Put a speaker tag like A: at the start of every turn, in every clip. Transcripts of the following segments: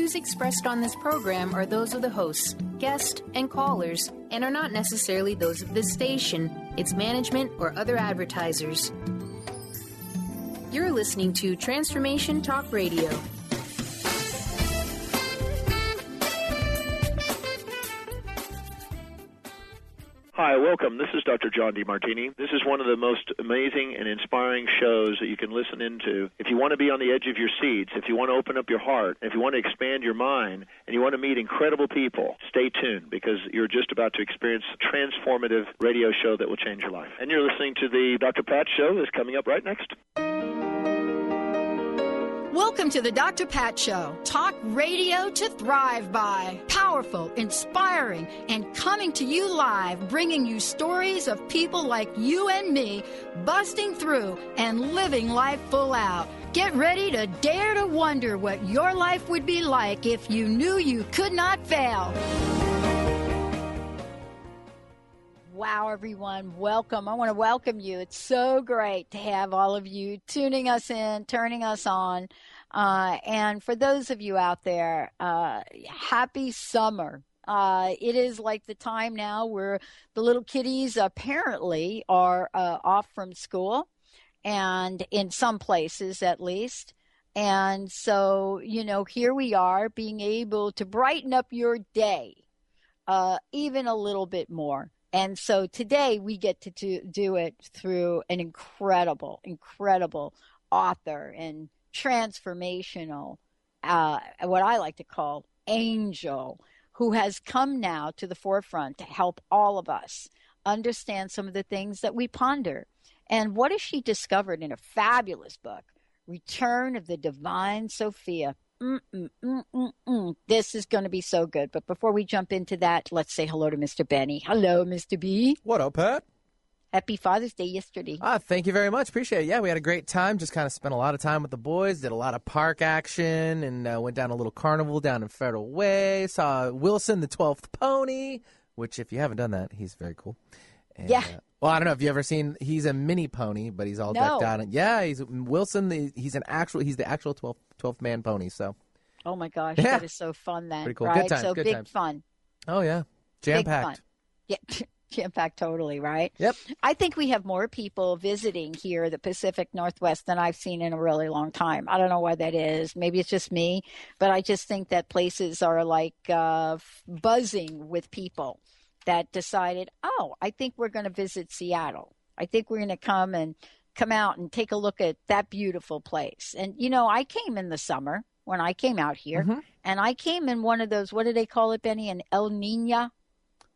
A: views expressed on this program are those of the hosts, guests, and callers, and are not necessarily those of this station, its management, or other advertisers. You're listening to Transformation Talk Radio.
B: Hi, welcome. This is Dr. John DeMartini. This is one of the most amazing and inspiring shows that you can listen into. If you want to be on the edge of your seats, if you want to open up your heart, if you want to expand your mind, and you want to meet incredible people, stay tuned because you're just about to experience a transformative radio show that will change your life. And you're listening to the Dr. Pat Show that's coming up right next.
C: Welcome to the Dr. Pat Show. Talk radio to thrive by. Powerful, inspiring, and coming to you live, bringing you stories of people like you and me, busting through and living life full out. Get ready to dare to wonder what your life would be like if you knew you could not fail. Wow, everyone. Welcome. I want to welcome you. It's so great to have all of you tuning us in, turning us on. And for those of you out there, happy summer. It is like the time now where the little kiddies apparently are off from school, and in some places at least. And so, you know, here we are being able to brighten up your day even a little bit more. And so today we get to do it through an incredible author and transformational, what I like to call angel, who has come now to the forefront to help all of us understand some of the things that we ponder. And what has she discovered in a fabulous book, Return of the Divine Sophia? This is going to be so good. But before we jump into that, let's say hello to Mr. Benny. Hello, Mr. B.
D: What up, Pat?
C: Happy Father's Day yesterday.
D: Thank you very much. Appreciate it. Yeah, we had a great time. Just kind of spent a lot of time with the boys, did a lot of park action, and went down a little carnival down in Federal Way. Saw Wilson, the 12th pony, which if you haven't done that, he's very cool. And,
C: yeah.
D: Well, I don't know if you ever seen, he's a mini pony, but he's all decked out. And yeah, he's Wilson. He's the actual 12th man pony. So.
C: Oh my gosh, that is so fun then.
D: Pretty cool.
C: Right?
D: Good time.
C: So
D: good
C: big
D: time.
C: Fun.
D: Oh yeah, jam-packed.
C: Yeah, jam-packed totally, right?
D: Yep.
C: I think we have more people visiting here, the Pacific Northwest, than I've seen in a really long time. I don't know why that is. Maybe it's just me, but I just think that places are like buzzing with people that decided, oh, I think we're going to visit Seattle. I think we're going to come out and take a look at that beautiful place. And, you know, I came in the summer when I came out here, and I came in one of those, what do they call it, Benny? An El Niño?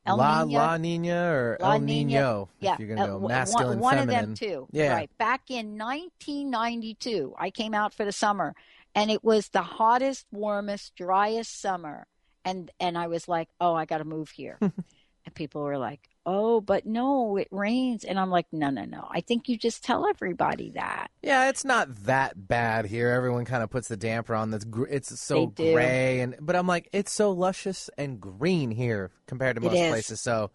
D: La Nina or
C: La
D: El
C: Nina.
D: Nino,
C: Yeah.
D: if you're going to go masculine,
C: one
D: feminine.
C: of them, too.
D: Yeah.
C: Right. Back in 1992, I came out for the summer, and it was the hottest, warmest, driest summer. And I was like, oh, I got to move here. And people were like, oh, but no, it rains. And I'm like, no. I think you just tell everybody that.
D: Yeah, it's not that bad here. Everyone kind of puts the damper on. It's so gray, but I'm like, it's so luscious and green here compared to most places. So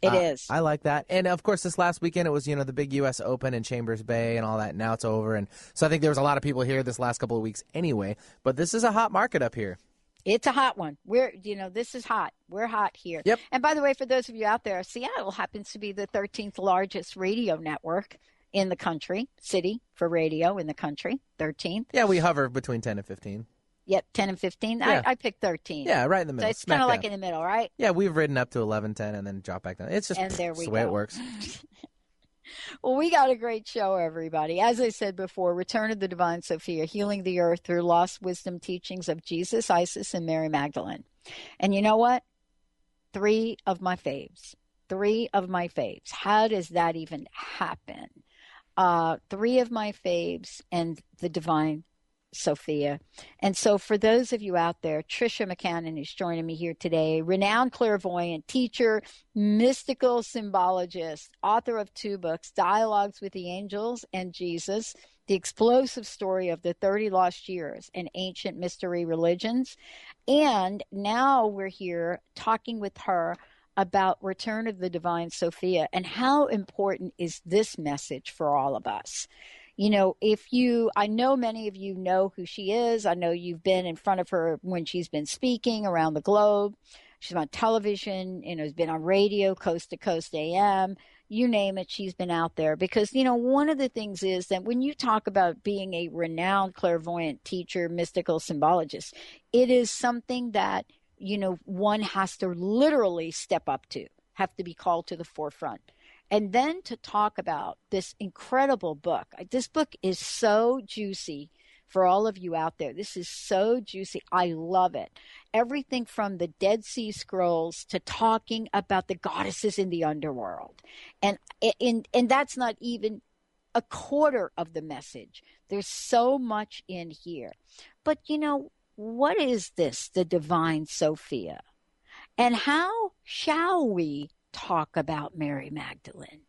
C: it is.
D: I like that. And of course, this last weekend it was the big U.S. Open in Chambers Bay and all that. Now it's over, and so I think there was a lot of people here this last couple of weeks anyway. But this is a hot market up here.
C: It's a hot one. This is hot. We're hot here.
D: Yep.
C: And by the way, for those of you out there, Seattle happens to be the 13th largest radio network in the country, city for radio in the country, 13th.
D: Yeah, we hover between 10 and 15.
C: Yep, 10 and 15.
D: Yeah.
C: I picked 13.
D: Yeah, right in the middle.
C: So it's kind of like in the middle, right?
D: Yeah, we've ridden up to 11, 10, and then drop back down. It's just
C: the
D: way it works.
C: Well, we got a great show, everybody. As I said before, Return of the Divine Sophia, Healing the Earth Through Lost Wisdom Teachings of Jesus, Isis, and Mary Magdalene. And you know what? Three of my faves. How does that even happen? Three of my faves and the Divine Sophia. And so for those of you out there, Tricia McCannon is joining me here today, renowned clairvoyant, teacher, mystical symbologist, author of 2 books, Dialogues with the Angels and Jesus, The Explosive Story of the 30 Lost Years and Ancient Mystery Religions. And now we're here talking with her about Return of the Divine Sophia and how important is this message for all of us. I know many of you know who she is. I know you've been in front of her when she's been speaking around the globe. She's on television, has been on radio, Coast to Coast AM, you name it, she's been out there. Because, one of the things is that when you talk about being a renowned clairvoyant teacher, mystical symbologist, it is something that, one has to literally step up to, have to be called to the forefront. And then to talk about this incredible book. This book is so juicy for all of you out there. This is so juicy. I love it. Everything from the Dead Sea Scrolls to talking about the goddesses in the underworld. And that's not even a quarter of the message. There's so much in here. But what is this, the Divine Sophia? And how shall we talk about Mary Magdalene?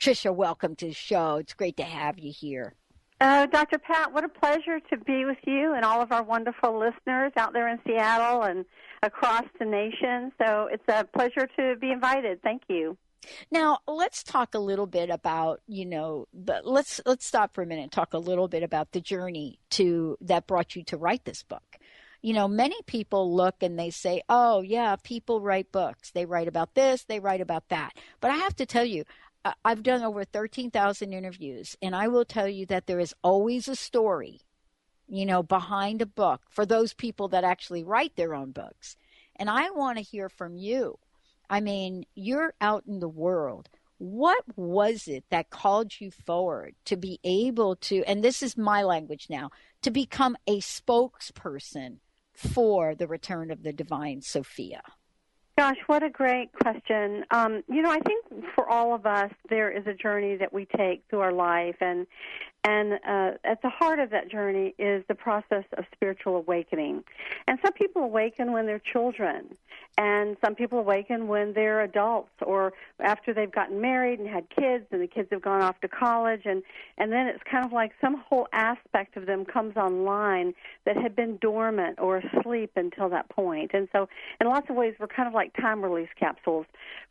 C: Tricia, welcome to the show. It's great to have you here.
E: Dr. Pat, what a pleasure to be with you and all of our wonderful listeners out there in Seattle and across the nation. So it's a pleasure to be invited. Thank you.
C: Now, let's talk a little bit about, but let's stop for a minute and talk a little bit about the journey that brought you to write this book. Many people look and they say, oh, yeah, people write books. They write about this, they write about that. But I have to tell you, I've done over 13,000 interviews, and I will tell you that there is always a story, behind a book for those people that actually write their own books. And I want to hear from you. I mean, you're out in the world. What was it that called you forward to be able to, and this is my language now, to become a spokesperson for the return of the Divine Sophia?
E: Gosh, what a great question. I think for all of us, there is a journey that we take through our life, and at the heart of that journey is the process of spiritual awakening. And some people awaken when they're children, and some people awaken when they're adults or after they've gotten married and had kids, and the kids have gone off to college, and then it's kind of like some whole aspect of them comes online that had been dormant or asleep until that point. And so in lots of ways, we're kind of like time release capsules.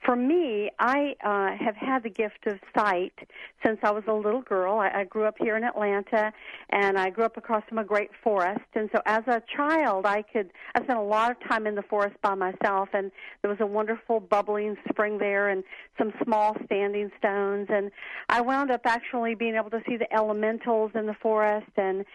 E: For me, I have had the gift of sight since I was a little girl. I grew up here in Atlanta, and I grew up across from a great forest. And so as a child, I spent a lot of time in the forest by myself, and there was a wonderful bubbling spring there and some small standing stones. And I wound up actually being able to see the elementals in the forest, and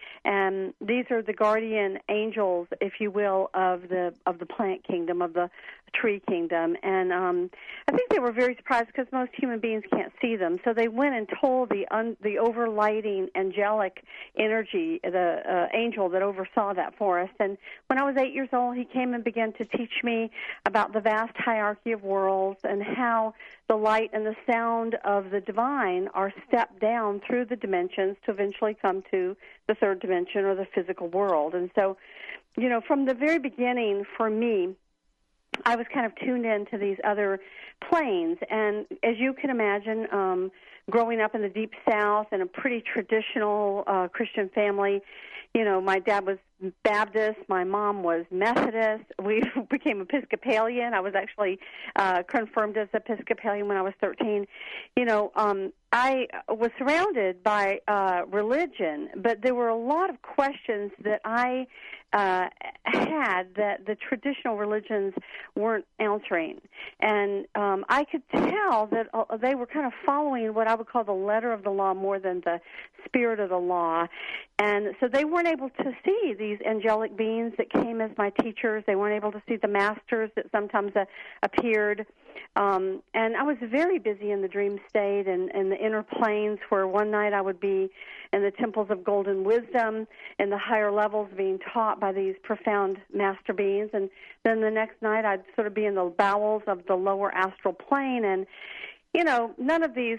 E: these are the guardian angels, if you will, of the plant kingdom, of the tree kingdom. And I think they were very surprised because most human beings can't see them. So they went and told the overlighting angelic energy, the angel that oversaw that forest. And when I was 8 years old, he came and began to teach me about the vast hierarchy of worlds and how the light and the sound of the divine are stepped down through the dimensions to eventually come to the third dimension or the physical world. And so, from the very beginning, for me, I was kind of tuned in to these other planes. And as you can imagine, growing up in the Deep South in a pretty traditional Christian family, my dad was Baptist, my mom was Methodist. We became Episcopalian. I was actually confirmed as Episcopalian when I was 13. I was surrounded by religion, but there were a lot of questions that I had that the traditional religions weren't answering. And I could tell that they were kind of following what I would call the letter of the law more than the spirit of the law. And so they weren't able to see these angelic beings that came as my teachers. They weren't able to see the masters that sometimes appeared. And I was very busy in the dream state and the inner planes, where one night I would be in the temples of golden wisdom in the higher levels being taught by these profound master beings. And then the next night I'd sort of be in the bowels of the lower astral plane. And, none of these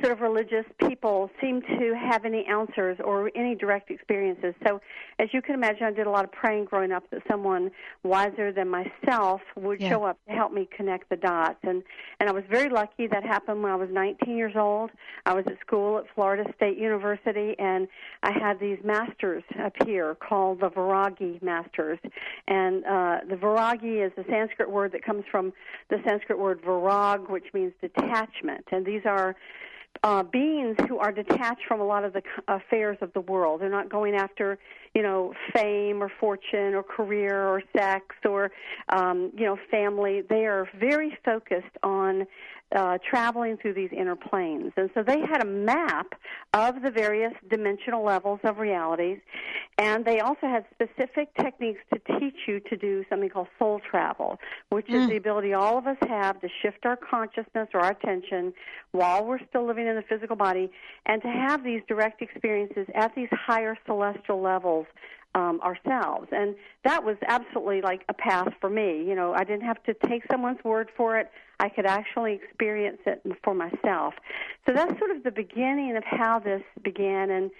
E: sort of religious people seem to have any answers or any direct experiences. So as you can imagine, I did a lot of praying growing up that someone wiser than myself would show up to help me connect the dots. And I was very lucky. That happened when I was 19 years old. I was at school at Florida State University, and I had these masters appear called the Viragi masters. And the Viragi is a Sanskrit word that comes from the Sanskrit word virag, which means detachment. And these are beings who are detached from a lot of the affairs of the world. They're not going after, fame or fortune or career or sex or, family. They are very focused on traveling through these inner planes. And so they had a map of the various dimensional levels of realities, and they also had specific techniques to teach you to do something called soul travel, which is the ability all of us have to shift our consciousness or our attention while we're still living in the physical body and to have these direct experiences at these higher celestial levels ourselves. And that was absolutely like a path for me. I didn't have to take someone's word for it. I could actually experience it for myself. So that's sort of the beginning of how this began. And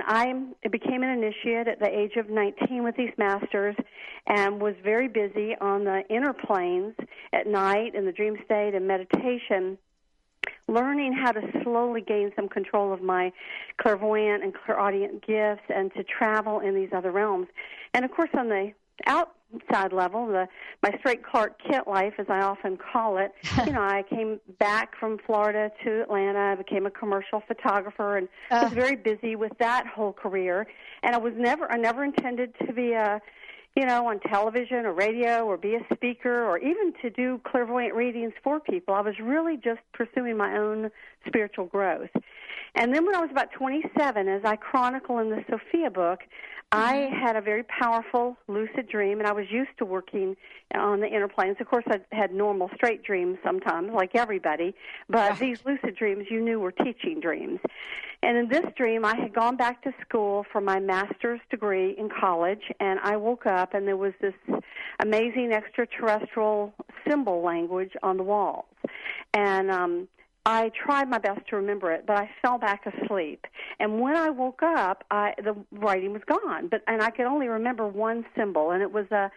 E: I became an initiate at the age of 19 with these masters and was very busy on the inner planes at night in the dream state and meditation, learning how to slowly gain some control of my clairvoyant and clairaudient gifts and to travel in these other realms. And, of course, on the outside level, my straight Clark Kent life, as I often call it, I came back from Florida to Atlanta. I became a commercial photographer and was very busy with that whole career. And I never intended to be on television or radio or be a speaker or even to do clairvoyant readings for people. I was really just pursuing my own spiritual growth. And then when I was about 27, as I chronicle in the Sophia book, I had a very powerful lucid dream, and I was used to working on the inner planes. Of course, I had normal straight dreams sometimes, like everybody, but these lucid dreams you knew were teaching dreams. And in this dream, I had gone back to school for my master's degree in college, and I woke up, and there was this amazing extraterrestrial symbol language on the walls. And I tried my best to remember it, but I fell back asleep. And when I woke up, the writing was gone, and I could only remember one symbol, and it was a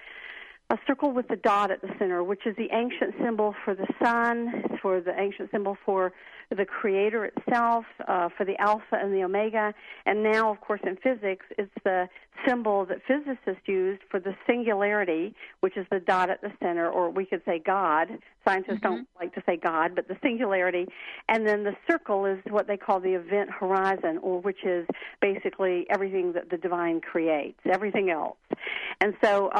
E: circle with a dot at the center, which is the ancient symbol for the sun, for the ancient symbol for the Creator itself, for the Alpha and the Omega. And now, of course, in physics, it's the symbol that physicists use for the singularity, which is the dot at the center, or we could say God. Scientists don't like to say God, but the singularity. And then the circle is what they call the event horizon, or which is basically everything that the divine creates, everything else. And so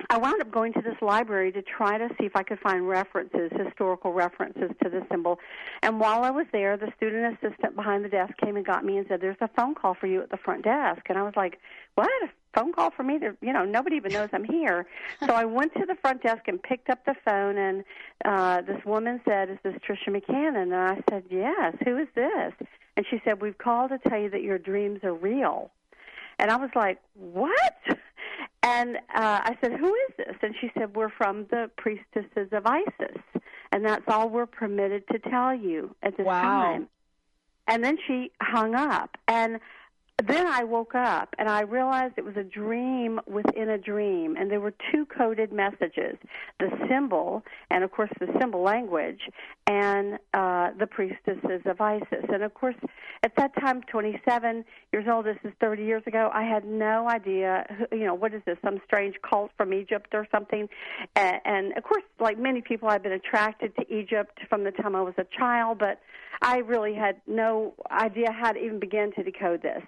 E: I wound up going to this library to try to see if I could find references, historical references to this symbol. And while I was there, the student assistant behind the desk came and got me and said, "There's a phone call for you at the front desk." And I was like, "What? A phone call for me? Nobody even knows I'm here." So I went to the front desk and picked up the phone, and this woman said, "Is this Tricia McCannon?" And I said, "Yes. Who is this?" And she said, "We've called to tell you that your dreams are real." And I was like, "What?" And I said, "Who is this?" And she said, "We're from the priestesses of Isis, and that's all we're permitted to tell you at this time." And then she hung up. And then I woke up, and I realized it was a dream within a dream, and there were two coded messages, the symbol, and, of course, the symbol language, and the priestesses of Isis. And, of course, at that time, 27 years old, this is 30 years ago, I had no idea, what is this, some strange cult from Egypt or something. And of course, like many people, I've been attracted to Egypt from the time I was a child, but I really had no idea how to even begin to decode this.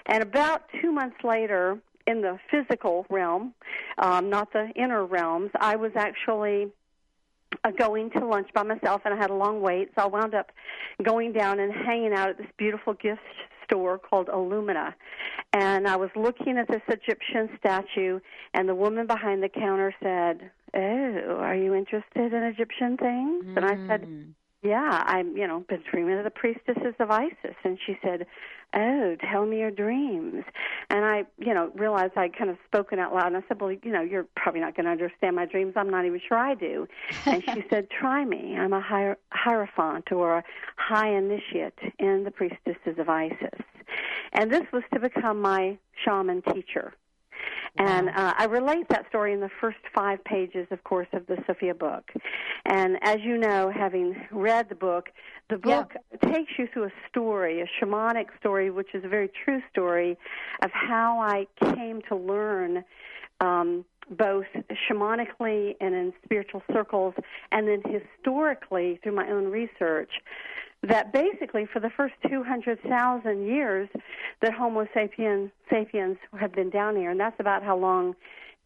E: And about 2 months later, in the physical realm, not the inner realms, I was actually going to lunch by myself, and I had a long wait, so I wound up going down and hanging out at this beautiful gift store called Illumina. And I was looking at this Egyptian statue, and the woman behind the counter said, "Oh, are you interested in Egyptian things?" And I said, "Yeah, I've, been dreaming of the priestesses of Isis." And she said, "Oh, tell me your dreams." And I, realized I'd kind of spoken out loud. And I said, "Well, you're probably not going to understand my dreams. I'm not even sure I do." And she said, "Try me. I'm a hierophant or a high initiate in the priestesses of Isis." And this was to become my shaman teacher. And I relate that story in the first 5 pages, of course, of the Sophia book. And as you know, having read the book takes you through a story, a shamanic story, which is a very true story of how I came to learn both shamanically and in spiritual circles, and then historically through my own research, that basically for the first 200,000 years that Homo sapiens have been down here, and that's about how long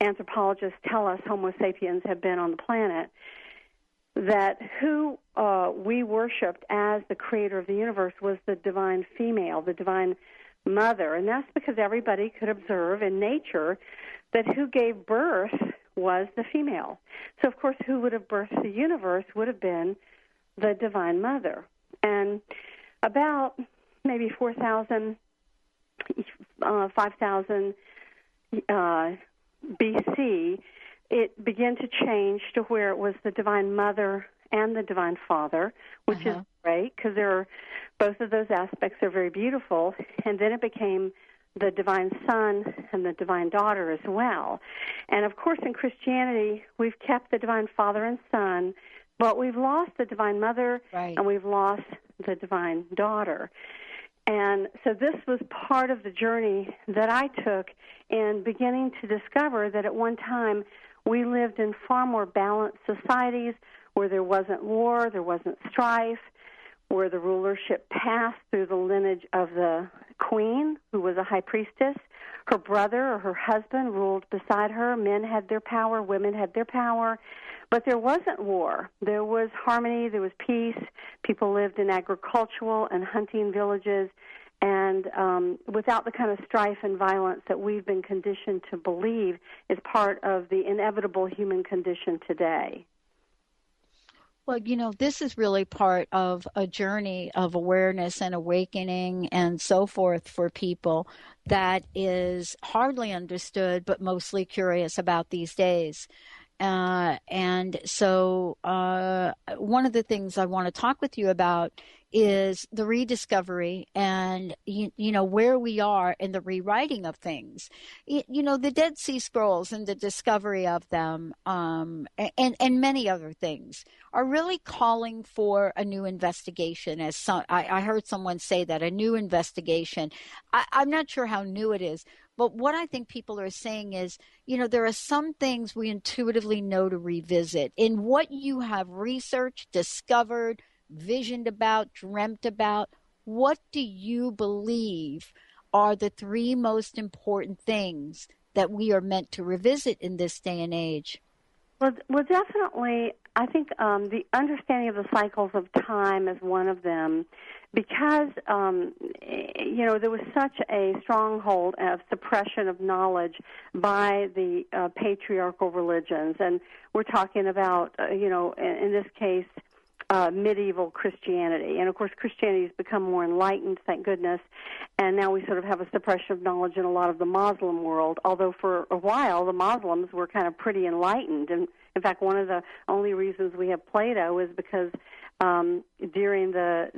E: anthropologists tell us Homo sapiens have been on the planet, that who we worshipped as the creator of the universe was the divine female, the divine mother. And that's because everybody could observe in nature that who gave birth was the female. So, of course, who would have birthed the universe would have been the divine mother. And about maybe 4,000, 5,000 BC, it began to change to where it was the divine mother and the divine father, which is great because both of those aspects are very beautiful. And then it became the divine son and the divine daughter as well. And, of course, in Christianity, we've kept the divine father and son, but we've lost the divine mother and we've lost the divine daughter. And so this was part of the journey that I took in beginning to discover that at one time we lived in far more balanced societies where there wasn't war, there wasn't strife, where the rulership passed through the lineage of the queen, who was a high priestess. Her brother or her husband ruled beside her. Men had their power, women had their power. But there wasn't war. There was harmony, there was peace. People lived in agricultural and hunting villages, and without the kind of strife and violence that we've been conditioned to believe is part of the inevitable human condition today.
C: Well, this is really part of a journey of awareness and awakening and so forth for people that is hardly understood but mostly curious about these days. And so one of the things I want to talk with you about is the rediscovery and, where we are in the rewriting of things. The Dead Sea Scrolls and the discovery of them and many other things are really calling for a new investigation. I heard someone say that, a new investigation. I'm not sure how new it is. But what I think people are saying is, there are some things we intuitively know to revisit. In what you have researched, discovered, visioned about, dreamt about, what do you believe are the three most important things that we are meant to revisit in this day and age?
E: Well, definitely, I think the understanding of the cycles of time is one of them, because, there was such a stronghold of suppression of knowledge by the patriarchal religions. And we're talking about, in this case, medieval Christianity. And, of course, Christianity has become more enlightened, thank goodness, and now we sort of have a suppression of knowledge in a lot of the Muslim world, although for a while the Muslims were kind of pretty enlightened. And, in fact, one of the only reasons we have Plato is because during the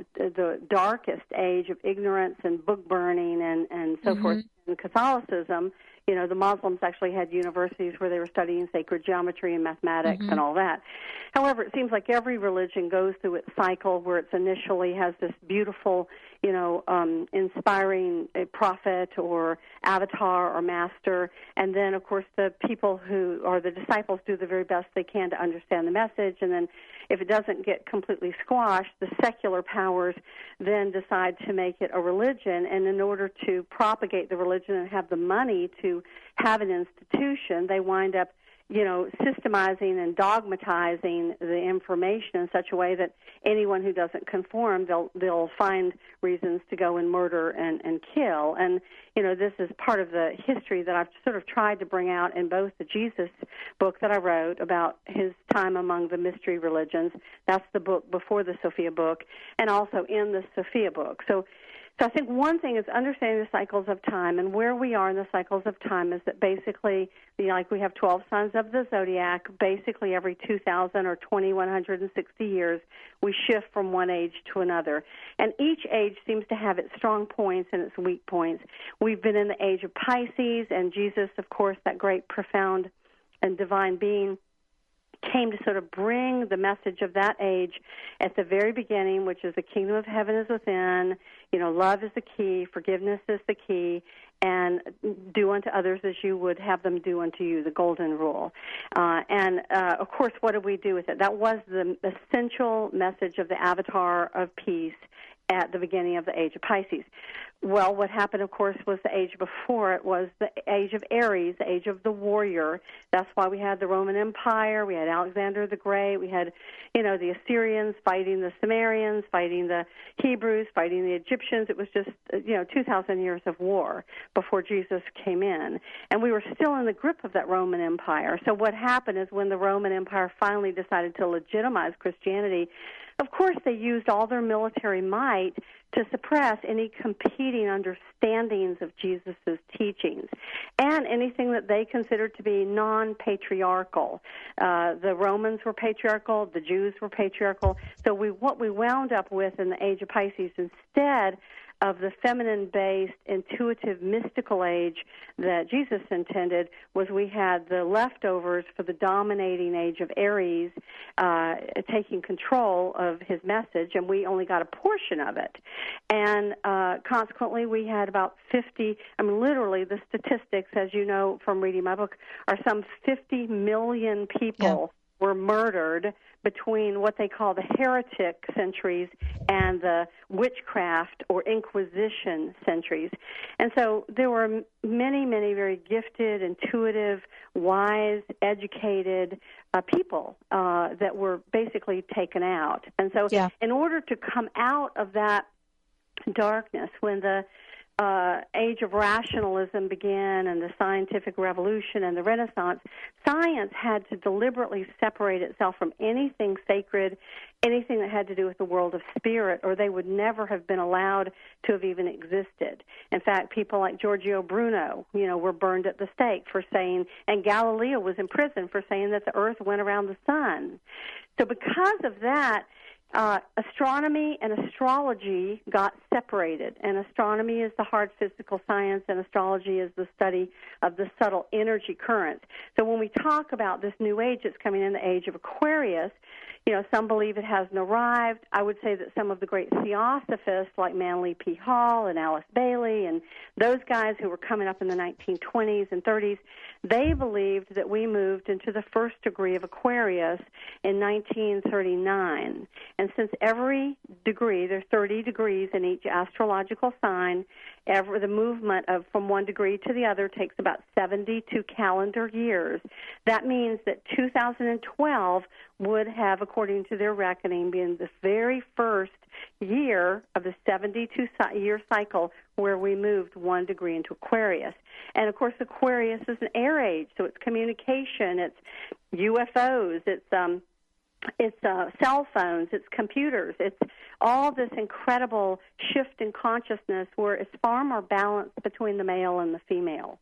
E: darkest age of ignorance and book burning and so forth in Catholicism, the Muslims actually had universities where they were studying sacred geometry and mathematics and all that. However, it seems like every religion goes through its cycle where it initially has this beautiful, inspiring prophet or avatar or master, and then, of course, the people who are the disciples do the very best they can to understand the message, and then if it doesn't get completely squashed, the secular powers then decide to make it a religion, and in order to propagate the religion and have the money to have an institution, they wind up, systemizing and dogmatizing the information in such a way that anyone who doesn't conform, they'll find reasons to go and murder and kill. And, this is part of the history that I've sort of tried to bring out in both the Jesus book that I wrote about his time among the mystery religions. That's the book before the Sophia book, and also in the Sophia book. So I think one thing is understanding the cycles of time, and where we are in the cycles of time is that basically, like we have 12 signs of the zodiac, basically every 2,000 or 2,160 years, we shift from one age to another. And each age seems to have its strong points and its weak points. We've been in the age of Pisces, and Jesus, of course, that great, profound, and divine being, came to sort of bring the message of that age at the very beginning, which is the kingdom of heaven is within, love is the key, forgiveness is the key, and do unto others as you would have them do unto you, the golden rule. Of course, what did we do with it? That was the essential message of the avatar of peace at the beginning of the age of Pisces. Well, what happened, of course, was the age before it was the age of Aries, the age of the warrior. That's why we had the Roman Empire, we had Alexander the Great, we had, the Assyrians fighting the Sumerians, fighting the Hebrews, fighting the Egyptians. It was just, 2,000 years of war before Jesus came in. And we were still in the grip of that Roman Empire. So what happened is when the Roman Empire finally decided to legitimize Christianity, of course they used all their military might to suppress any competing understandings of Jesus' teachings and anything that they considered to be non-patriarchal. The Romans were patriarchal, the Jews were patriarchal. So what we wound up with in the age of Pisces, instead of the feminine-based, intuitive, mystical age that Jesus intended, was we had the leftovers for the dominating age of Aries taking control of his message, and we only got a portion of it. And consequently, we had about 50, literally the statistics, as you know from reading my book, are some 50 million people were murdered between what they call the heretic centuries and the witchcraft or Inquisition centuries. And so there were many, many very gifted, intuitive, wise, educated people that were basically taken out. And so in order to come out of that darkness, when the age of rationalism began and the scientific revolution and the Renaissance, science had to deliberately separate itself from anything sacred, anything that had to do with the world of spirit, or they would never have been allowed to have even existed. In fact, people like Giorgio Bruno, were burned at the stake for saying, and Galileo was in prison for saying that the earth went around the sun. So because of that, astronomy and astrology got separated, and astronomy is the hard physical science, and astrology is the study of the subtle energy currents. So when we talk about this new age that's coming in, the age of Aquarius, some believe it hasn't arrived. I would say that some of the great theosophists like Manly P. Hall and Alice Bailey and those guys who were coming up in the 1920s and 30s, they believed that we moved into the first degree of Aquarius in 1939. And since every degree, there's 30 degrees in each astrological sign, the movement of from one degree to the other takes about 72 calendar years. That means that 2012 would have, according to their reckoning, been the very first year of the 72-year cycle where we moved 1 degree into Aquarius. And, of course, Aquarius is an air age, so it's communication, it's UFOs, it's cell phones, it's computers, it's all this incredible shift in consciousness where it's far more balanced between the male and the female.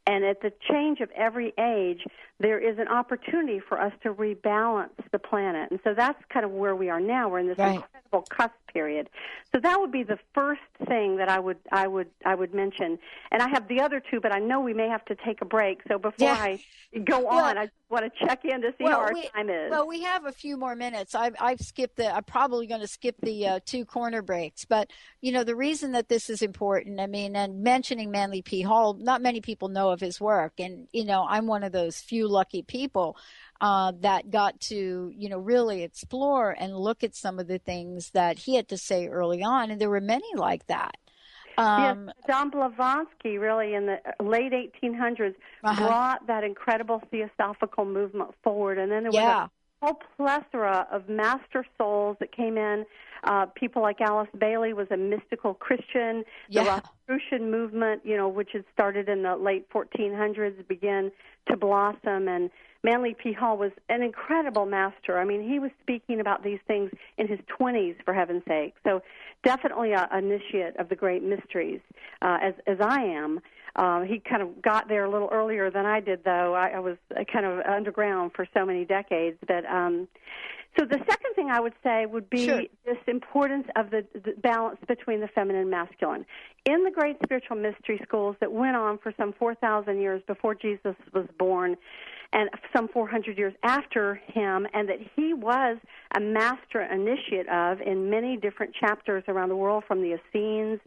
E: And at the change of every age, there is an opportunity for us to rebalance the planet. And so that's kind of where we are now. We're in this incredible cusp period. So that would be the first thing that I would mention. And I have the other two, but I know we may have to take a break. So before I go on, I just want to check in to see how our time is.
C: Well, we have a few more minutes. I'm probably going to skip the 2 corner breaks. But, the reason that this is important, and mentioning Manly P. Hall, not many people know of his work. And, I'm one of those few lucky people that got to, really explore and look at some of the things that he had to say early on. And there were many like that.
E: Yes, John Blavatsky really in the late 1800s brought that incredible theosophical movement forward. And then there was a whole plethora of master souls that came in. People like Alice Bailey was a mystical Christian. The Rosicrucian movement, which had started in the late 1400s, began to blossom. And Manly P. Hall was an incredible master. He was speaking about these things in his 20s, for heaven's sake. So definitely an initiate of the great mysteries, as I am. He kind of got there a little earlier than I did, though. I was kind of underground for so many decades. But so the second thing I would say would be this importance of the balance between the feminine and masculine. In the great spiritual mystery schools that went on for some 4,000 years before Jesus was born, and some 400 years after him, and that he was a master initiate of in many different chapters around the world, from the Essenes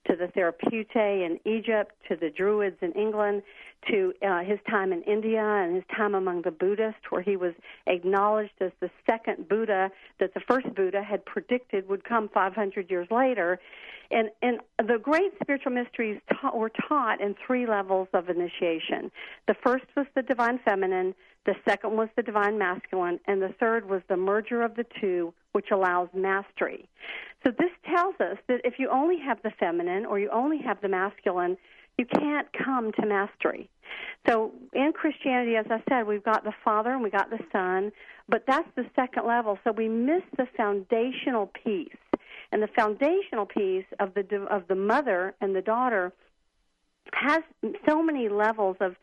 E: to the Therapeutae in Egypt to the Druids in England to his time in India and his time among the Buddhists, where he was acknowledged as the second Buddha that the first Buddha had predicted would come 500 years later. And the great spiritual mysteries were taught in 3 levels of initiation. The first was the divine feminine, the second was the divine masculine, and the third was the merger of the two, which allows mastery. So this tells us that if you only have the feminine or you only have the masculine, you can't come to mastery. So in Christianity, as I said, we've got the Father and we got the Son, but that's the second level. So we miss the foundational piece. And the foundational piece of the mother and the daughter has so many levels of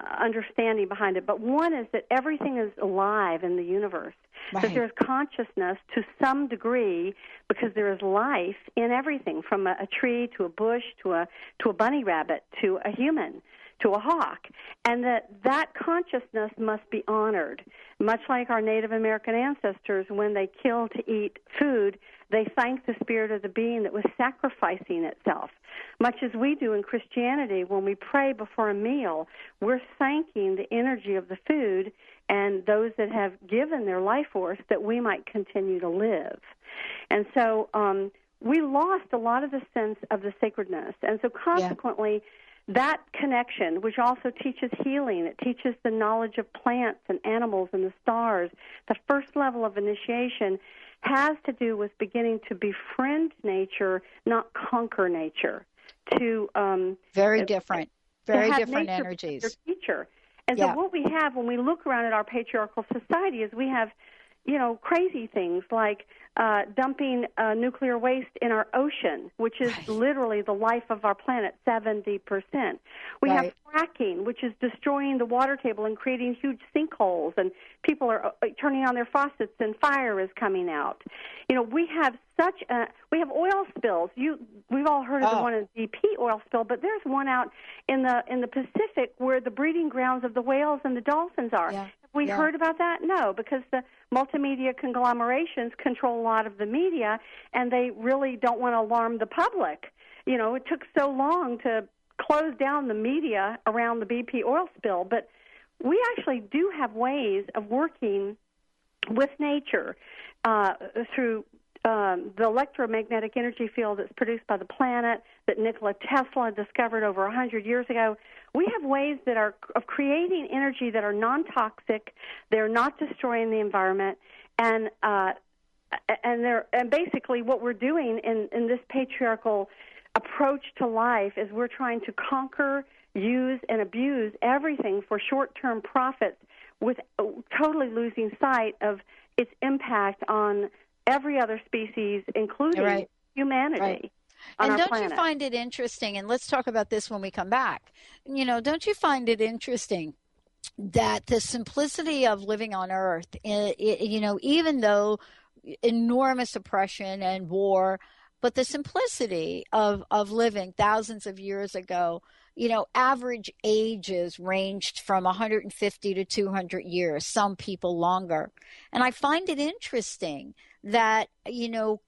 E: understanding behind it. But one is that everything is alive in the universe.
C: Right.
E: That there's consciousness to some degree, because there is life in everything, from a tree to a bush to a bunny rabbit to a human to a hawk, and that consciousness must be honored. Much like our Native American ancestors, when they killed to eat food, they thanked the spirit of the being that was sacrificing itself. Much as we do in Christianity, when we pray before a meal, we're thanking the energy of the food and those that have given their life force that we might continue to live. And so we lost a lot of the sense of the sacredness. And so consequently, that connection, which also teaches healing, it teaches the knowledge of plants and animals and the stars. The first level of initiation has to do with beginning to befriend nature, not conquer nature.
C: Very different
E: nature
C: energies.
E: As your teacher. And so what we have when we look around at our patriarchal society is we have, crazy things like dumping nuclear waste in our ocean, which is literally the life of our planet, 70%. We have fracking, which is destroying the water table and creating huge sinkholes, and people are turning on their faucets and fire is coming out. We have we have oil spills. We've all heard of the one in BP oil spill, but there's one out in the Pacific where the breeding grounds of the whales and the dolphins are.
C: Yeah.
E: Have we heard about that? No, because the multimedia conglomerations control a lot of the media, and they really don't want to alarm the public. It took so long to close down the media around the BP oil spill, but we actually do have ways of working with nature through the electromagnetic energy field that's produced by the planet that Nikola Tesla discovered over 100 years ago. We have ways that are of creating energy that are non-toxic. They're not destroying the environment, and basically what we're doing in this patriarchal approach to life is we're trying to conquer, use, and abuse everything for short-term profits, with totally losing sight of its impact on every other species, including humanity.
C: And don't you find it interesting, and let's talk about this when we come back, don't you find it interesting that the simplicity of living on Earth, even though enormous oppression and war, but the simplicity of living thousands of years ago, average ages ranged from 150 to 200 years, some people longer. And I find it interesting that,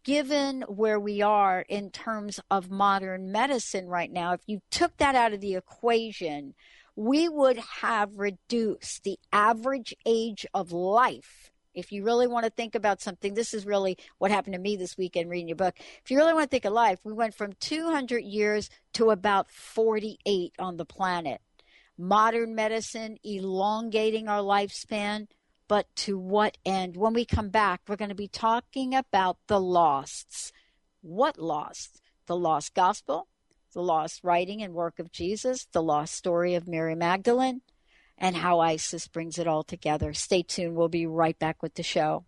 C: given where we are in terms of modern medicine right now, if you took that out of the equation, we would have reduced the average age of life. If you really want to think about something, this is really what happened to me this weekend reading your book. If you really want to think of life, we went from 200 years to about 48 on the planet. Modern medicine elongating our lifespan, but to what end? When we come back, we're going to be talking about the losts. What lost? The lost gospel, the lost writing and work of Jesus, the lost story of Mary Magdalene, and how ISIS brings it all together. Stay tuned. We'll be right back with the show.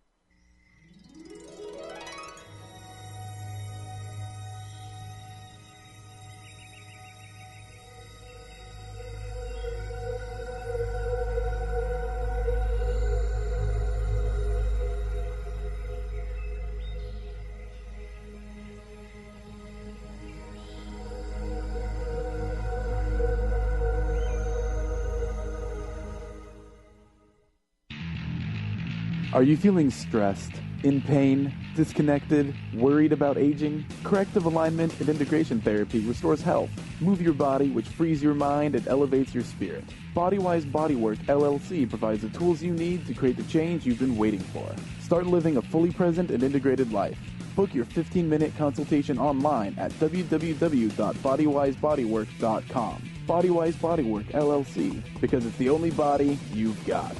F: Are you feeling stressed, in pain, disconnected, worried about aging? Corrective alignment and integration therapy restores health. Move your body, which frees your mind and elevates your spirit. Bodywise Bodywork LLC provides the tools you need to create the change you've been waiting for. Start living a fully present and integrated life. Book your 15-minute consultation online at www.bodywisebodywork.com. Bodywise Bodywork LLC, because it's the only body you've got.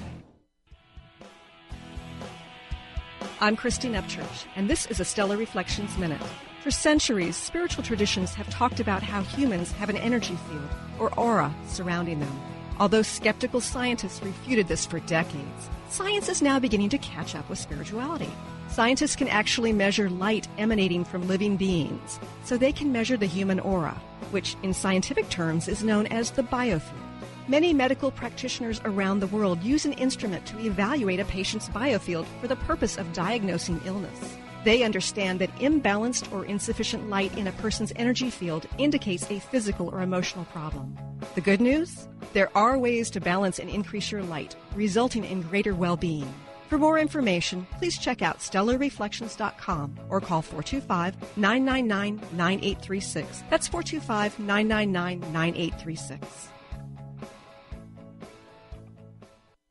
G: I'm Christine Upchurch, and this is a Stellar Reflections Minute. For centuries, spiritual traditions have talked about how humans have an energy field, or aura, surrounding them. Although skeptical scientists refuted this for decades, science is now beginning to catch up with spirituality. Scientists can actually measure light emanating from living beings, so they can measure the human aura, which in scientific terms is known as the biofield. Many medical practitioners around the world use an instrument to evaluate a patient's biofield for the purpose of diagnosing illness. They understand that imbalanced or insufficient light in a person's energy field indicates a physical or emotional problem. The good news? There are ways to balance and increase your light, resulting in greater well-being. For more information, please check out stellarreflections.com or call 425-999-9836. That's 425-999-9836.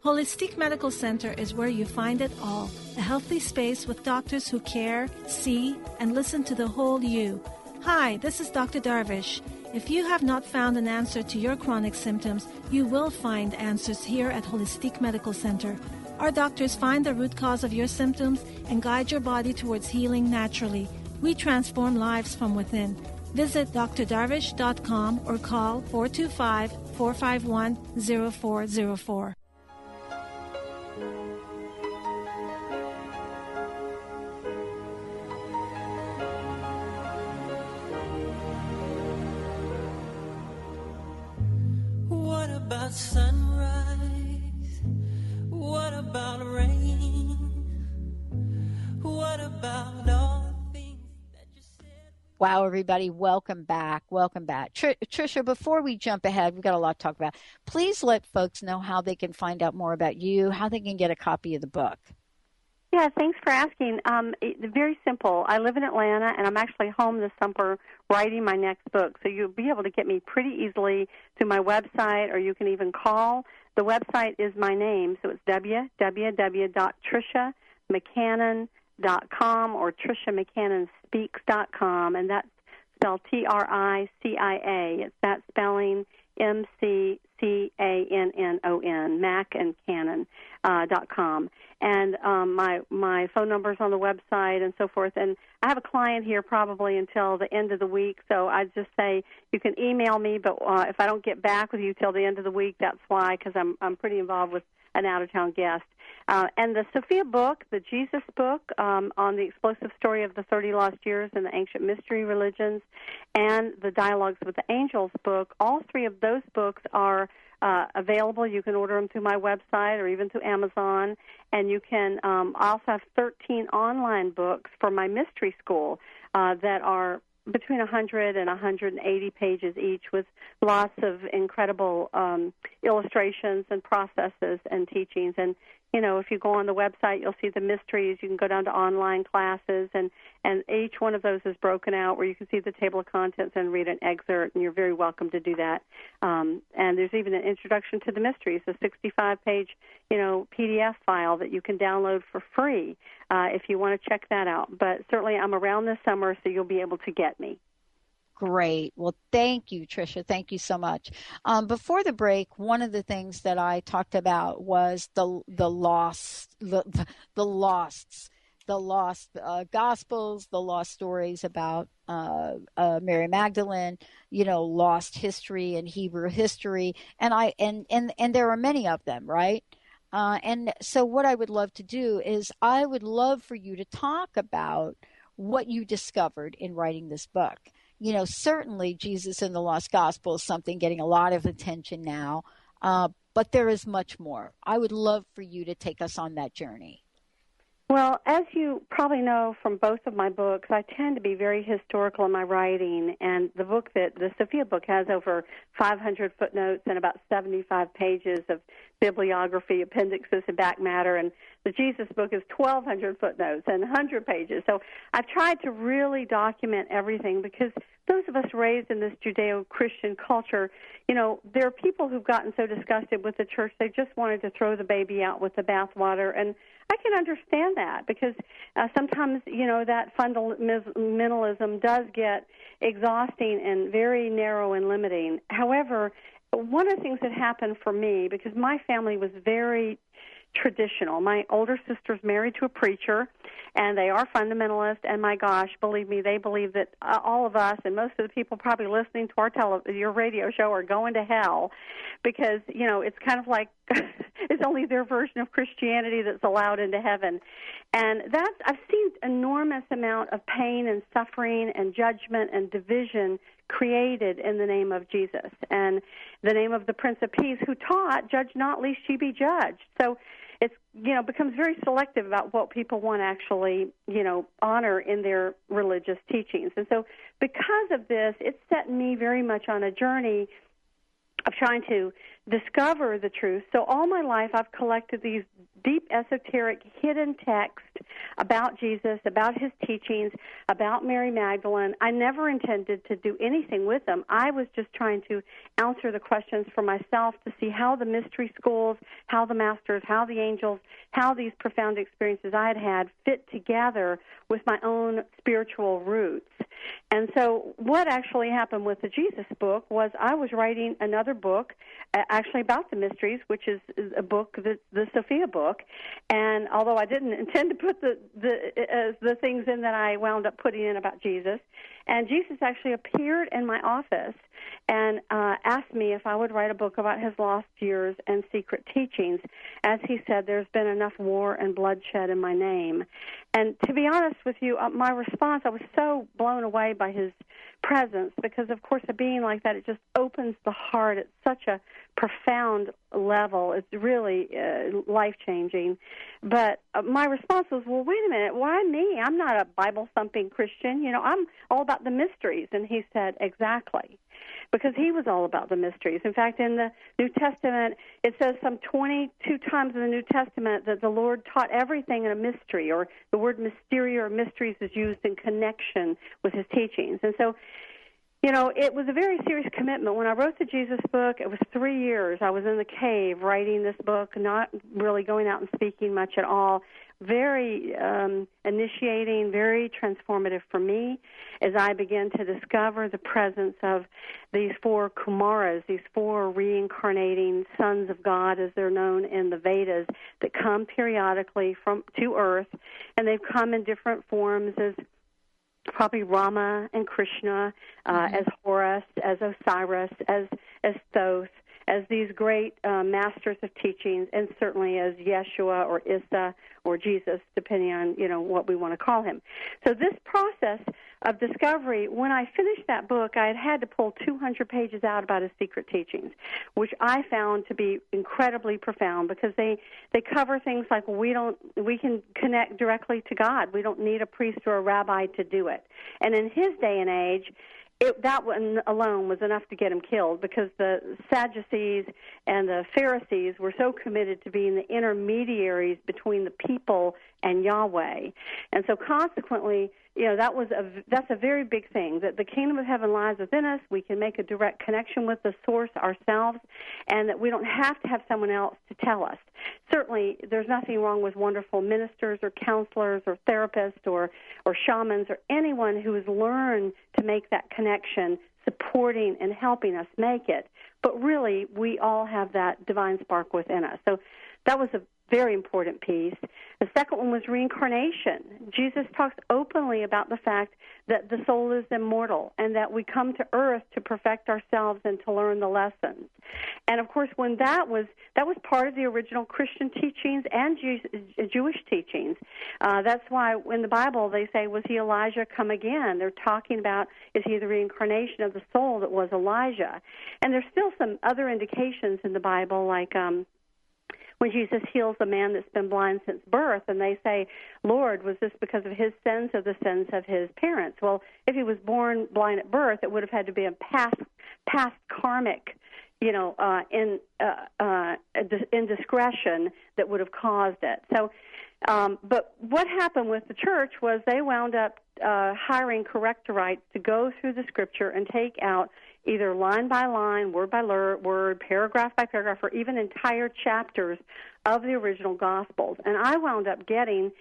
H: Holistic Medical Center is where you find it all. A healthy space with doctors who care, see, and listen to the whole you. Hi, this is Dr. Darvish. If you have not found an answer to your chronic symptoms, you will find answers here at Holistic Medical Center. Our doctors find the root cause of your symptoms and guide your body towards healing naturally. We transform lives from within. Visit drdarvish.com or call 425-451-0404.
I: What about sunrise? What about rain? What about all the things that you said?
C: Wow, everybody, welcome back. Welcome back. Tricia, before we jump ahead, we've got a lot to talk about. Please let folks know how they can find out more about you, how they can get a copy of the book.
E: Yeah, thanks for asking. It's very simple. I live in Atlanta, and I'm actually home this summer writing my next book. So you'll be able to get me pretty easily through my website, or you can even call. The website is my name, so it's www.triciamccannon.com or triciamccannonspeaks.com, and that's spelled Tricia. It's that spelling, McCannon, Mac and Cannon.com. And my phone number's on the website and so forth. And I have a client here probably until the end of the week, so I'd just say you can email me, but if I don't get back with you till the end of the week, that's why, because I'm pretty involved with an out-of-town guest. And the Sophia book, the Jesus book, on the explosive story of the 30 lost years and the ancient mystery religions, and the Dialogues with the Angels book, all three of those books are available. You can order them through my website or even through Amazon. And you can also have 13 online books for my mystery school that are between 100 and 180 pages each, with lots of incredible illustrations and processes and teachings. And, you know, if you go on the website, you'll see the mysteries. You can go down to online classes, and each one of those is broken out where you can see the table of contents and read an excerpt, and you're very welcome to do that. And there's even an introduction to the mysteries, a 65-page, PDF file that you can download for free if you want to check that out. But certainly I'm around this summer, so you'll be able to get me.
C: Great. Well, thank you, Tricia. Thank you so much. Before the break, one of the things that I talked about was the lost Gospels, the lost stories about Mary Magdalene, lost history and Hebrew history, and there are many of them, right? And so what I would love to do is I would love for you to talk about what you discovered in writing this book. Certainly Jesus in the Lost Gospel is something getting a lot of attention now, but there is much more. I would love for you to take us on that journey.
E: Well, as you probably know from both of my books, I tend to be very historical in my writing, and the Sophia book has over 500 footnotes and about 75 pages of bibliography, appendixes, and back matter, and the Jesus book is 1,200 footnotes and 100 pages. So I've tried to really document everything because those of us raised in this Judeo-Christian culture, there are people who've gotten so disgusted with the church they just wanted to throw the baby out with the bathwater, and I can understand that because sometimes, that fundamentalism does get exhausting and very narrow and limiting. However, one of the things that happened for me, because my family was very traditional. My older sister's married to a preacher, and they are fundamentalists, and my gosh, believe me, they believe that all of us and most of the people probably listening to your radio show are going to hell because, it's kind of like it's only their version of Christianity that's allowed into heaven. And I've seen enormous amount of pain and suffering and judgment and division created in the name of Jesus and the name of the Prince of Peace who taught, judge not lest ye be judged. So it's, becomes very selective about what people want to actually, honor in their religious teachings. And so because of this, it's set me very much on a journey of trying to discover the truth. So all my life I've collected these deep, esoteric, hidden texts about Jesus, about his teachings, about Mary Magdalene. I never intended to do anything with them. I was just trying to answer the questions for myself to see how the mystery schools, how the masters, how the angels, how these profound experiences I had had fit together with my own spiritual roots. And so what actually happened with the Jesus book was I was writing another book actually about the mysteries, which is a book, the Sophia book. And although I didn't intend to put the things in that I wound up putting in about Jesus, and Jesus actually appeared in my office and asked me if I would write a book about his lost years and secret teachings. As he said, there's been enough war and bloodshed in my name. And to be honest with you, my response, I was so blown away by his presence because, of course, a being like that, it just opens the heart at such a profound level. It's really life-changing. But my response was, well, wait a minute, why me? I'm not a Bible-thumping Christian. I'm all about the mysteries. And he said, exactly, because he was all about the mysteries. In fact, in the New Testament, it says some 22 times in the New Testament that the Lord taught everything in a mystery, or the word mysteria or mysteries is used in connection with his teachings. And so, it was a very serious commitment. When I wrote the Jesus book, it was 3 years. I was in the cave writing this book, not really going out and speaking much at all. Very initiating, very transformative for me as I began to discover the presence of these 4 Kumaras, these 4 reincarnating sons of God, as they're known in the Vedas, that come periodically to Earth, and they've come in different forms as probably Rama and Krishna, as Horus, as Osiris, as Thoth, as these great masters of teachings, and certainly as Yeshua or Issa or Jesus, depending on, what we want to call him. So this process of discovery, when I finished that book, I had to pull 200 pages out about his secret teachings, which I found to be incredibly profound because they cover things like we can connect directly to God. We don't need a priest or a rabbi to do it. And in his day and age, that one alone was enough to get him killed because the Sadducees and the Pharisees were so committed to being the intermediaries between the people and Yahweh. And so consequently, that's a very big thing, that the kingdom of heaven lies within us. We can make a direct connection with the source ourselves, and that we don't have to have someone else to tell us. Certainly, there's nothing wrong with wonderful ministers or counselors or therapists or shamans or anyone who has learned to make that connection, supporting and helping us make it. But really, we all have that divine spark within us. So that was a very important piece. The second one was reincarnation. Jesus talks openly about the fact that the soul is immortal and that we come to earth to perfect ourselves and to learn the lessons. And of course, when that was part of the original Christian teachings and Jewish teachings. That's why in the Bible they say, was he Elijah come again? They're talking about, is he the reincarnation of the soul that was Elijah? And there's still some other indications in the Bible, like when Jesus heals a man that's been blind since birth, and they say, Lord, was this because of his sins or the sins of his parents? Well, if he was born blind at birth, it would have had to be a past karmic, indiscretion that would have caused it. So, but what happened with the church was they wound up hiring correctorites to go through the Scripture and take out either line by line, word by word, paragraph by paragraph, or even entire chapters of the original Gospels. And I wound up getting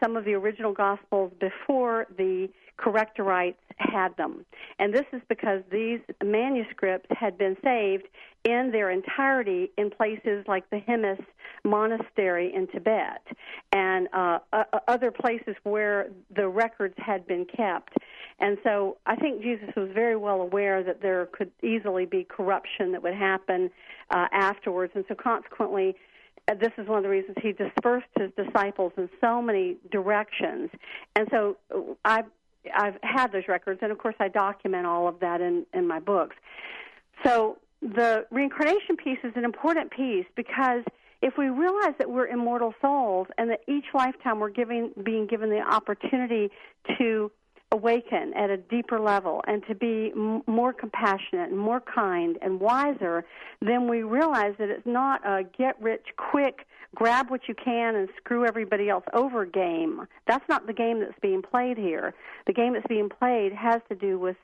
E: some of the original Gospels before the correctorites had them. And this is because these manuscripts had been saved in their entirety in places like the Hemis Monastery in Tibet and other places where the records had been kept. And so I think Jesus was very well aware that there could easily be corruption that would happen afterwards. And so consequently, this is one of the reasons he dispersed his disciples in so many directions. And so I've had those records, and of course I document all of that in my books. So the reincarnation piece is an important piece because if we realize that we're immortal souls and that each lifetime we're being given the opportunity to awaken at a deeper level and to be more compassionate and more kind and wiser, then we realize that it's not a get-rich-quick, grab what you can and screw everybody else over game. That's not the game that's being played here. The game that's being played has to do with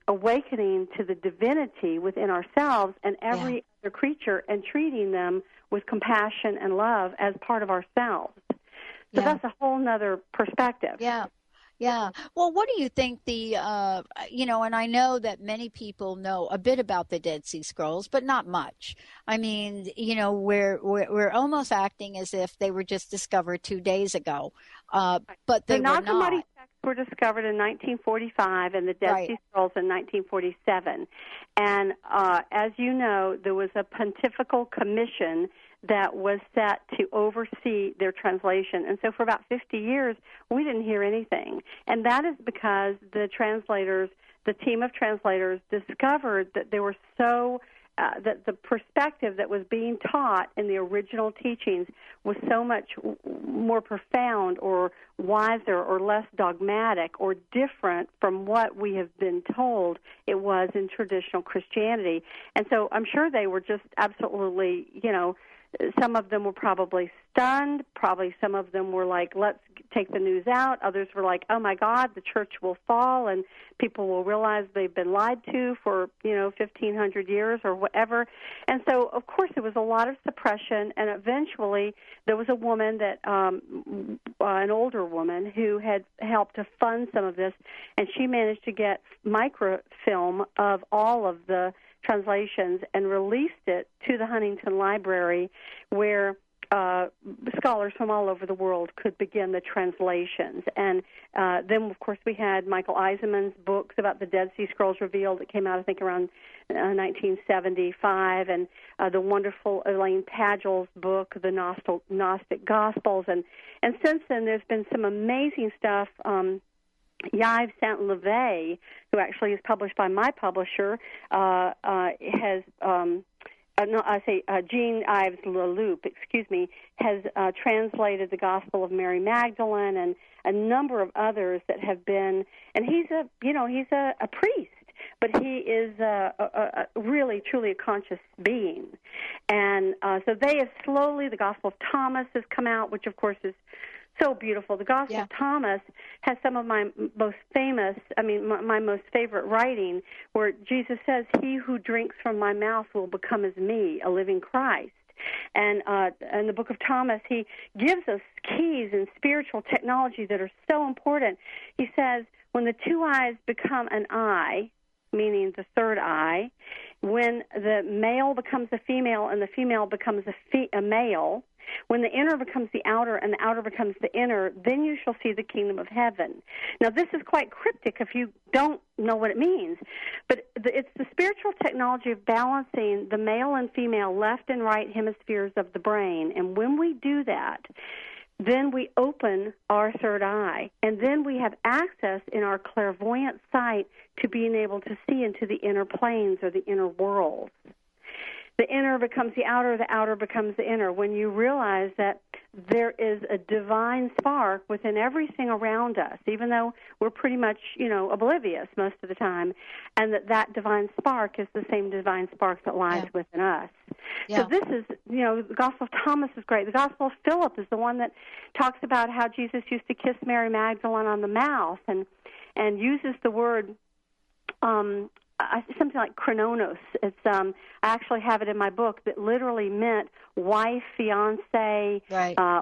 E: awakening to the divinity within ourselves and every other creature and treating them with compassion and love as part of ourselves. So that's a whole nother perspective.
C: Yeah. Yeah. Well, what do you think and I know that many people know a bit about the Dead Sea Scrolls, but not much. I mean, we're almost acting as if they were just discovered 2 days ago, but they were not.
E: The Nag Hammadi texts were discovered in 1945 and the Dead Sea Scrolls in 1947. And as you know, there was a pontifical commission that was set to oversee their translation. And so for about 50 years, we didn't hear anything. And that is because the team of translators discovered that they were that the perspective that was being taught in the original teachings was so much more profound or wiser or less dogmatic or different from what we have been told it was in traditional Christianity. And so I'm sure they were just absolutely, some of them were probably stunned. Probably some of them were like, let's take the news out. Others were like, oh, my God, the church will fall and people will realize they've been lied to for, 1,500 years or whatever. And so, of course, there was a lot of suppression. And eventually there was a woman an older woman who had helped to fund some of this. And she managed to get microfilm of all of the translations and released it to the Huntington Library where scholars from all over the world could begin the translations. And then, of course, we had Michael Eisenman's books about the Dead Sea Scrolls revealed that came out, I think, around 1975, and the wonderful Elaine Padgell's book, The Gnostic Gospels. And since then, there's been some amazing stuff. Yves Saint-Levay, who actually is published by my publisher, has Jean-Yves Leloup, has translated the Gospel of Mary Magdalene and a number of others that have been, and he's a priest, but he is a really, truly a conscious being. And so they have slowly, the Gospel of Thomas has come out, which of course is so beautiful. The Gospel of Thomas has some of my most my most favorite writing, where Jesus says, he who drinks from my mouth will become as me, a living Christ. And in the book of Thomas, he gives us keys and spiritual technology that are so important. He says, when the two eyes become an eye, meaning the third eye, when the male becomes a female and the female becomes a male, when the inner becomes the outer and the outer becomes the inner, then you shall see the kingdom of heaven. Now, this is quite cryptic if you don't know what it means, but it's the spiritual technology of balancing the male and female left and right hemispheres of the brain. And when we do that, then we open our third eye, and then we have access in our clairvoyant sight to being able to see into the inner planes or the inner worlds. the inner becomes the outer becomes the inner. When you realize that there is a divine spark within everything around us, even though we're pretty much, oblivious most of the time, and that divine spark is the same divine spark that lies within us.
C: Yeah.
E: So this is, the Gospel of Thomas is great. The Gospel of Philip is the one that talks about how Jesus used to kiss Mary Magdalene on the mouth and uses the word something like chrononos. It's I actually have it in my book that literally meant wife, fiance,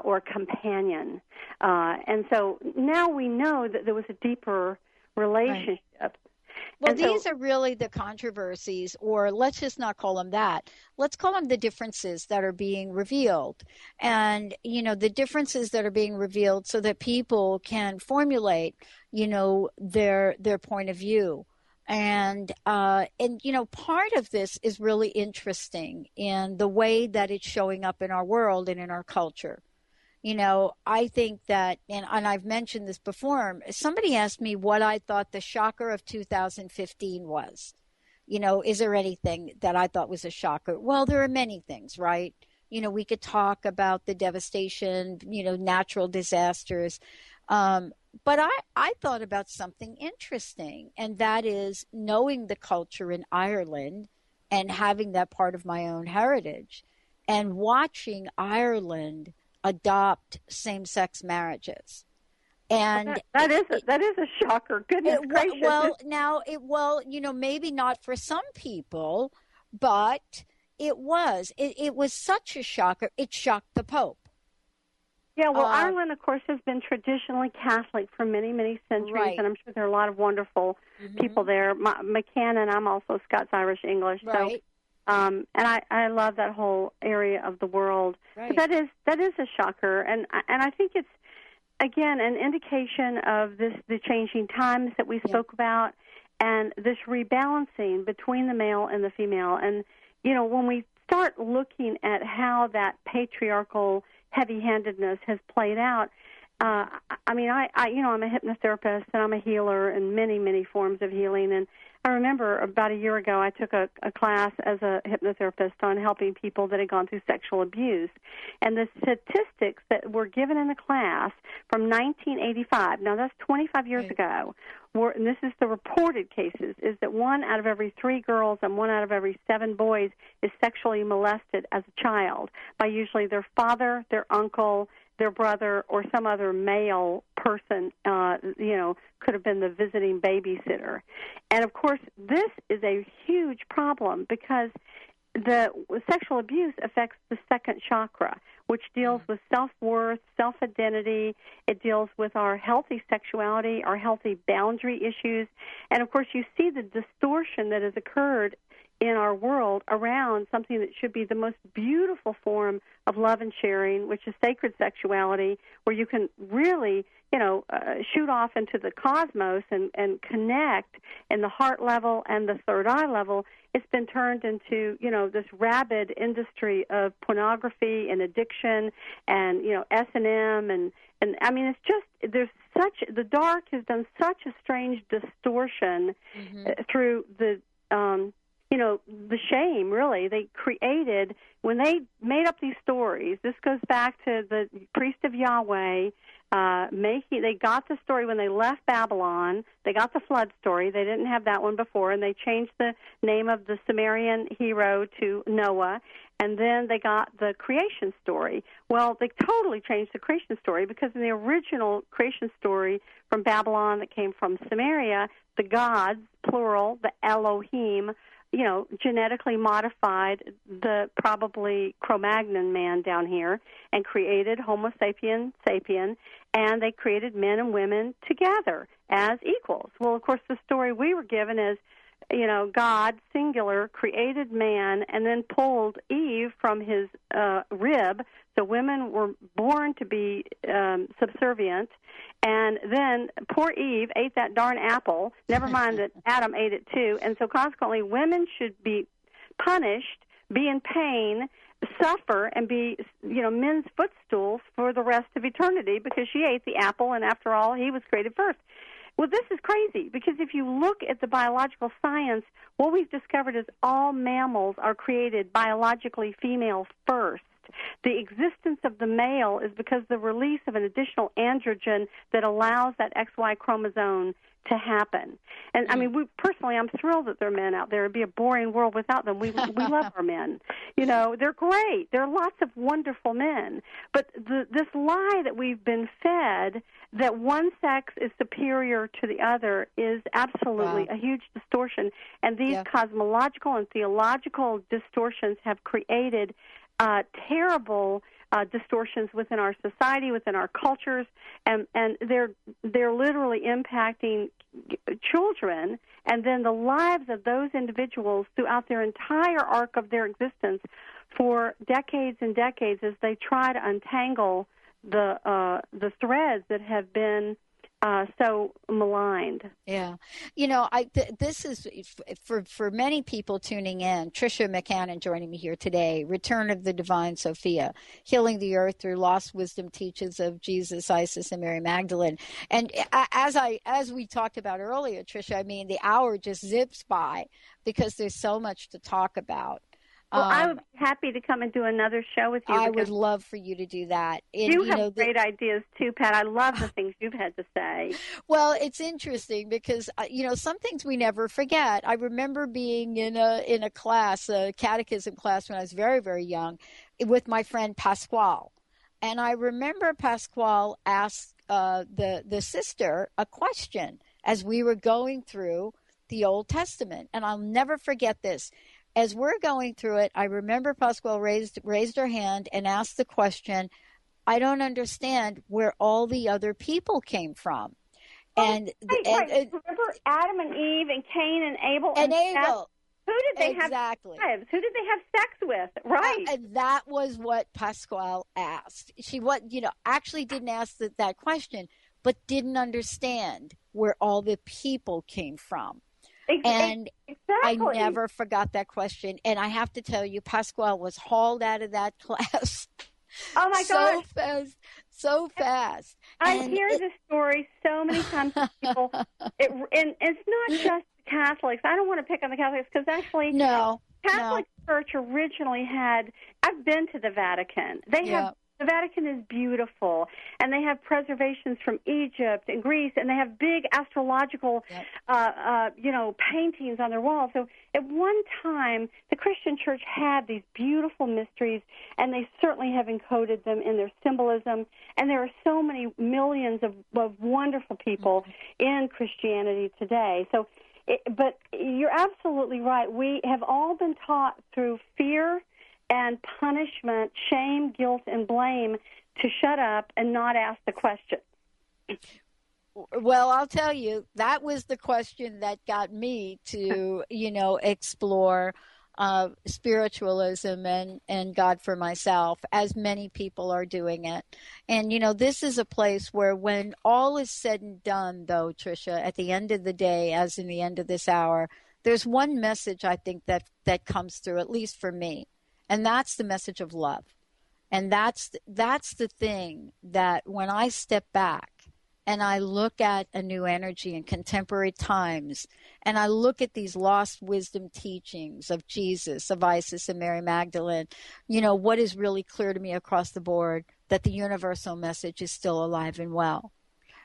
E: or companion. And so now we know that there was a deeper relationship.
C: Right. Well, these are really the controversies, or let's just not call them that. Let's call them the differences that are being revealed. And, the differences that are being revealed so that people can formulate, their point of view. And part of this is really interesting in the way that it's showing up in our world and in our culture. I think that, and I've mentioned this before, somebody asked me what I thought the shocker of 2015 was. Is there anything that I thought was a shocker? Well, there are many things, right? We could talk about the devastation, natural disasters. But I thought about something interesting, and that is knowing the culture in Ireland and having that part of my own heritage and watching Ireland adopt same-sex marriages. And
E: that is a shocker. Goodness gracious.
C: Well, maybe not for some people, but it was. It was such a shocker. It shocked the Pope.
E: Yeah, well, Ireland, of course, has been traditionally Catholic for many, many centuries, and I'm sure there are a lot of wonderful people there. McCannon, I'm also Scots-Irish English, so and I love that whole area of the world.
C: Right.
E: But that is a shocker, and I think it's again an indication of the changing times that we spoke about, and this rebalancing between the male and the female. And when we start looking at how that patriarchal heavy-handedness has played out. I'm a hypnotherapist and I'm a healer in many, many forms of healing. And I remember about a year ago I took a class as a hypnotherapist on helping people that had gone through sexual abuse. And the statistics that were given in the class from 1985, now that's 25 years ago, and this is the reported cases, is that 1 out of every 3 girls and 1 out of every 7 boys is sexually molested as a child by usually their father, their uncle, their brother, or some other male person, could have been the visiting babysitter. And, of course, this is a huge problem because the sexual abuse affects the second chakra, which deals with self-worth, self-identity. It deals with our healthy sexuality, our healthy boundary issues. And, of course, you see the distortion that has occurred in our world around something that should be the most beautiful form of love and sharing, which is sacred sexuality, where you can really, shoot off into the cosmos and connect in the heart level and the third eye level. It's been turned into, this rabid industry of pornography and addiction and, S&M and I mean, it's just, the dark has done such a strange distortion through the shame, really. They created, when they made up these stories, this goes back to the priest of Yahweh, they got the story when they left Babylon. They got the flood story. They didn't have that one before, and they changed the name of the Sumerian hero to Noah, and then they got the creation story. Well, they totally changed the creation story because in the original creation story from Babylon that came from Sumeria, the gods, plural, the Elohim, genetically modified the probably Cro-Magnon man down here and created Homo sapien, and they created men and women together as equals. Well, of course, the story we were given is, God, singular, created man and then pulled Eve from his rib. So women were born to be subservient. And then poor Eve ate that darn apple. Never mind that Adam ate it too. And so consequently, women should be punished, be in pain, suffer, and be, men's footstools for the rest of eternity because she ate the apple, and after all, he was created first. Well, this is crazy because if you look at the biological science, what we've discovered is all mammals are created biologically female first. The existence of the male is because the release of an additional androgen that allows that XY chromosome to happen. And I mean, personally, I'm thrilled that there are men out there. It'd be a boring world without them. We love our men. You know, they're great. There are lots of wonderful men. But this lie that we've been fed that one sex is superior to the other is absolutely a huge distortion. And these cosmological and theological distortions have created terrible distortions within our society, within our cultures, and they're literally impacting children and then the lives of those individuals throughout their entire arc of their existence for decades and decades as they try to untangle the threads that have been so maligned.
C: Yeah. You know, this is for many people tuning in. Tricia McCannon joining me here today. Return of the Divine Sophia, Healing the Earth Through Lost Wisdom Teachings of Jesus, Isis, and Mary Magdalene. And as we talked about earlier, Tricia, I mean, the hour just zips by because there's so much to talk about.
E: Well, I would be happy to come and do another show with you.
C: I would love for you to do that. And,
E: you have great ideas, too, Pat. I love the things you've had to say.
C: Well, it's interesting because, some things we never forget. I remember being in a class, a catechism class when I was very, very young with my friend Pasquale. And I remember Pasquale asked the sister a question as we were going through the Old Testament. And I'll never forget this. As we're going through it, I remember Pasquale raised her hand and asked the question, I don't understand where all the other people came from. And
E: remember Adam and Eve and Cain and Abel?
C: And Abel.
E: Who did they have lives? Who did they have sex with? Right.
C: And that was what Pasquale asked. She actually didn't ask that question, but didn't understand where all the people came from. And I never forgot that question. And I have to tell you, Pasquale was hauled out of that class.
E: Oh, my God.
C: So fast.
E: I hear this story so many times with people. And it's not just Catholics. I don't want to pick on the Catholics because actually Catholic Church originally I've been to the Vatican. The Vatican is beautiful, and they have preservations from Egypt and Greece, and they have big astrological, paintings on their walls. So at one time, the Christian Church had these beautiful mysteries, and they certainly have encoded them in their symbolism. And there are so many millions of wonderful people in Christianity today. So, but you're absolutely right. We have all been taught through fear and punishment, shame, guilt, and blame to shut up and not ask the question.
C: Well, I'll tell you, that was the question that got me to, explore spiritualism and God for myself, as many people are doing it. And, this is a place where when all is said and done, though, Tricia, at the end of the day, as in the end of this hour, there's one message I think that comes through, at least for me. And that's the message of love. And that's the thing that when I step back and I look at a new energy in contemporary times, and I look at these lost wisdom teachings of Jesus, of Isis and Mary Magdalene, what is really clear to me across the board, that the universal message is still alive and well.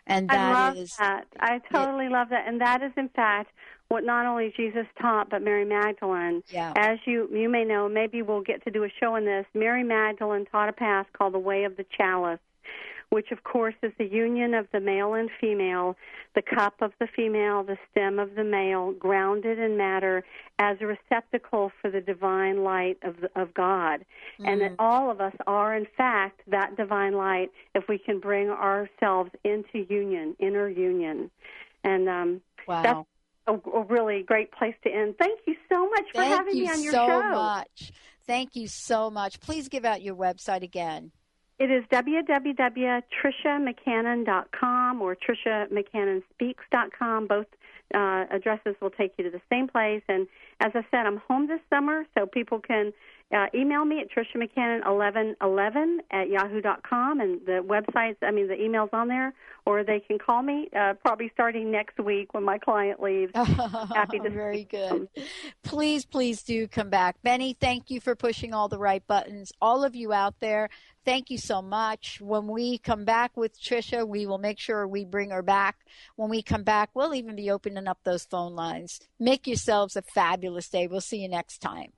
C: And
E: I love that. I totally love that. And that is, in fact, what not only Jesus taught, but Mary Magdalene.
C: Yeah.
E: As you may know, maybe we'll get to do a show on this, Mary Magdalene taught a path called the Way of the Chalice, which, of course, is the union of the male and female, the cup of the female, the stem of the male, grounded in matter as a receptacle for the divine light of God. Mm-hmm. And that all of us are, in fact, that divine light if we can bring ourselves into union, inner union. And that's a really great place to end. Thank you so much for having me on your show.
C: Thank you so much. Please give out your website again.
E: It is www.triciamccannon.com or triciamccannonspeaks.com. Both addresses will take you to the same place. And as I said, I'm home this summer, so people can, email me at Tricia McCannon 1111 at yahoo.com, and the the email's on there, or they can call me probably starting next week when my client leaves. Happy to.
C: Very good. Please do come back. Benny, thank you for pushing all the right buttons. All of you out there, thank you so much. When we come back with Tricia, we will make sure we bring her back. When we come back, we'll even be opening up those phone lines. Make yourselves a fabulous day. We'll see you next time.